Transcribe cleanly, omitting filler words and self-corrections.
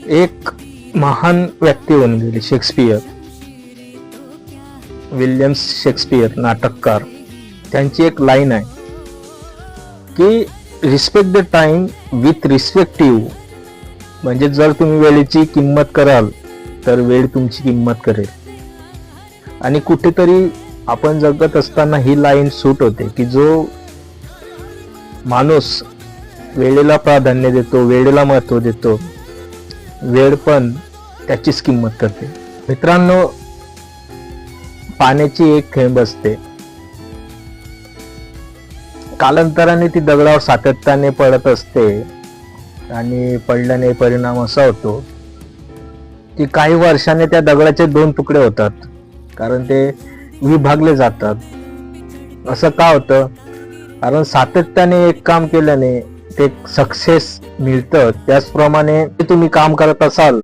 एक महान व्यक्ती होऊन गेली, शेक्सपियर, विल्यम्स शेक्सपियर नाटककार. त्यांची एक लाईन आहे की respect the time with respect you. म्हणजे जर तुम्ही वेळेची किंमत कराल तर वेळ तुमची किंमत करेल. आणि कुठेतरी आपण जगत असताना ही लाईन सूट होते की जो माणूस वेळेला प्राधान्य देतो, वेळेला महत्त्व देतो, वेळ पण त्याचीच किंमत करते. मित्रांनो, पाण्याची एक थेंब असते, कालांतराने ती दगडावर सातत्याने पडत असते आणि पडल्याने परिणाम असा होतो की काही वर्षाने त्या दगडाचे 2 तुकडे होतात, कारण ते विभागले जातात. असं का होतं? कारण सातत्याने एक काम केल्याने ते सक्सेस मिळतं. त्याचप्रमाणे तुम्ही काम करत असाल